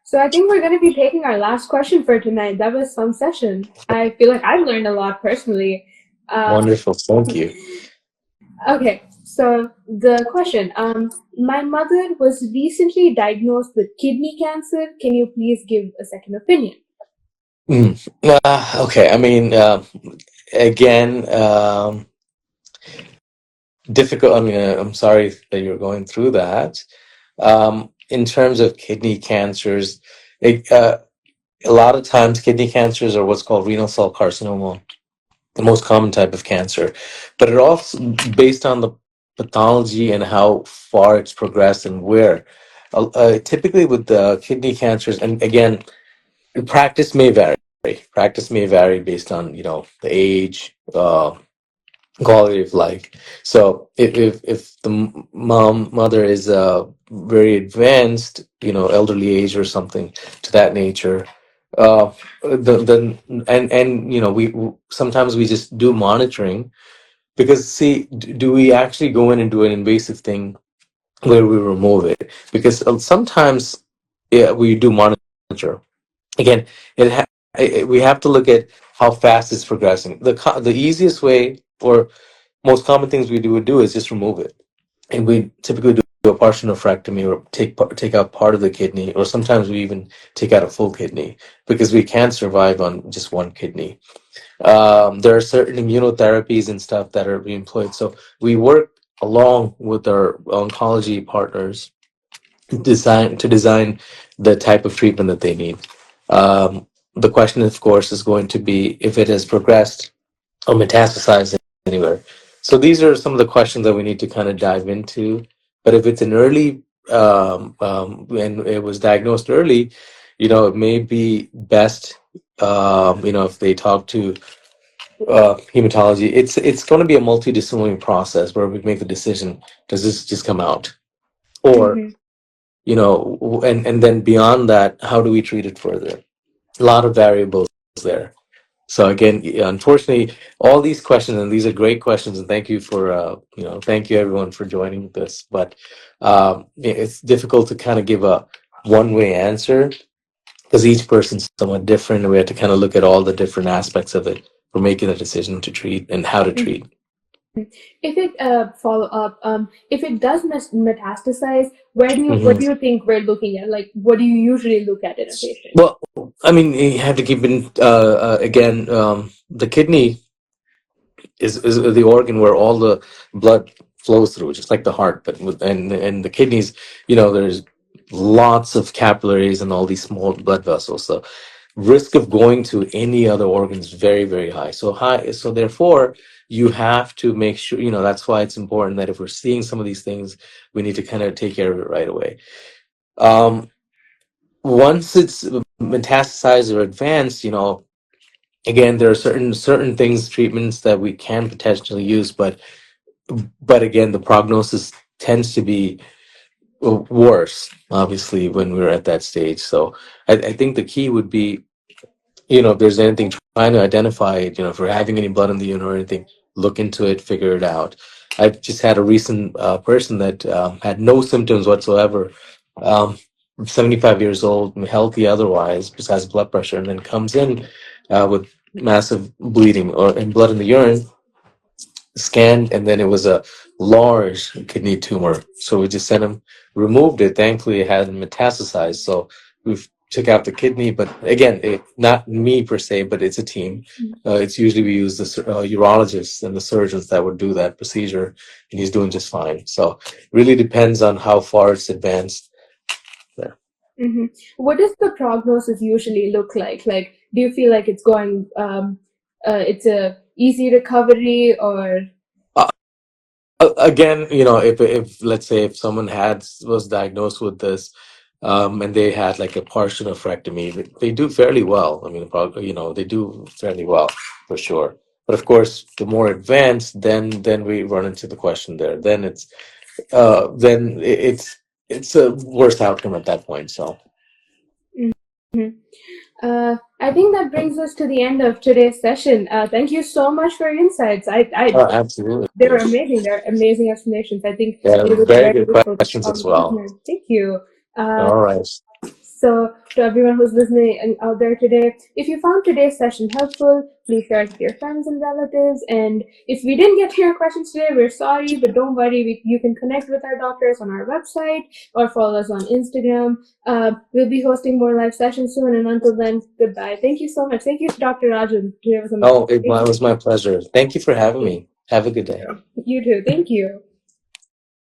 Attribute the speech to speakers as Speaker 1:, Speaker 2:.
Speaker 1: So I think we're going to be taking our last question for tonight. That was some session. I feel like I've learned a lot personally. Uh,
Speaker 2: Wonderful. Thank you.
Speaker 1: okay, so the question. My mother was recently diagnosed with kidney cancer. Can you please give a second opinion?
Speaker 2: Okay. I mean, again, difficult. I mean, I'm sorry that you're going through that. In terms of kidney cancers, it, a lot of times kidney cancers are what's called renal cell carcinoma, the most common type of cancer. But it also based on the pathology and how far it's progressed and where. Typically with the kidney cancers, and again, practice may vary. Practice may vary based on the age, quality of life. So if the mother is very advanced, elderly age or something to that nature, then and we sometimes we just do monitoring because see, do we actually go in and do an invasive thing where we remove it? Because sometimes, yeah, we do monitor. Again, we have to look at how fast it's progressing. The easiest way, or most common things we would do is just remove it, and we typically do a partial nephrectomy or take out part of the kidney, or sometimes we even take out a full kidney because we can't survive on just one kidney. There are certain immunotherapies and stuff that are being employed, so we work along with our oncology partners to design the type of treatment that they need. The question, of course, is going to be if it has progressed or metastasized anywhere. So these are some of the questions that we need to kind of dive into. But if it's an early and it was diagnosed early, it may be best, if they talk to hematology. It's going to be a multidisciplinary process where we make the decision: does this just come out, or
Speaker 1: Mm-hmm.
Speaker 2: and then beyond that, how do we treat it further? A lot of variables there. So again, unfortunately, all these questions, and these are great questions, and thank you everyone for joining this. But it's difficult to kind of give a one-way answer because each person's somewhat different, and we have to kind of look at all the different aspects of it for making a decision to treat and how to treat.
Speaker 1: If it follow up, if it does metastasize, what
Speaker 2: Mhm.
Speaker 1: do you think we're looking at? Like, what do you usually look at in a patient?
Speaker 2: Well, I mean, you have to keep in again, the kidney is the organ where all the blood flows through, just like the heart. But and the kidneys, there's lots of capillaries and all these small blood vessels. So risk of going to any other organ is very, very high. So high. So therefore, you have to make sure. That's why it's important that if we're seeing some of these things, we need to kind of take care of it right away. Once it's metastasized or advanced, again, there are certain things, treatments that we can potentially use, but again, the prognosis tends to be worse, obviously, when we're at that stage. So I think the key would be, if there's anything, trying to identify it, if we're having any blood in the urine or anything, look into it, figure it out. I've just had a recent person that had no symptoms whatsoever, um, 75 years old, healthy otherwise, just has blood pressure, and then comes in with massive bleeding or and blood in the urine, scanned, and then it was a large kidney tumor. So we just sent him, removed it. Thankfully, it hadn't metastasized. So we took out the kidney. But again, not me per se, but it's a team. It's usually we use the urologists and the surgeons that would do that procedure, and he's doing just fine. So really depends on how far it's advanced there.
Speaker 1: Mm-hmm. What does the prognosis usually look like? Like, do you feel like it's going, it's a easy recovery, or?
Speaker 2: Again, if let's say if someone was diagnosed with this, and they had like a partial nephrectomy, they do fairly well. I mean, they do fairly well for sure. But of course, the more advanced, then we run into the question there. Then it's a worse outcome at that point. So
Speaker 1: Mhm. I think that brings us to the end of today's session. Thank you so much for your insights.
Speaker 2: absolutely,
Speaker 1: They were amazing. They're amazing explanations. I think
Speaker 2: yeah,
Speaker 1: it was
Speaker 2: very
Speaker 1: very
Speaker 2: good
Speaker 1: useful
Speaker 2: questions
Speaker 1: for our
Speaker 2: as well.
Speaker 1: listeners. Thank you.
Speaker 2: All right.
Speaker 1: So to everyone who's listening and out there today, if you found today's session helpful, please share it with your friends and relatives. And if we didn't get to your questions today, we're sorry, but don't worry. You can connect with our doctors on our website or follow us on Instagram. We'll be hosting more live sessions soon. And until then, goodbye. Thank you so much. Thank you, Dr. Rajan.
Speaker 2: Oh, it was my pleasure. Thank you for having me. Have a good day.
Speaker 1: You too. Thank you.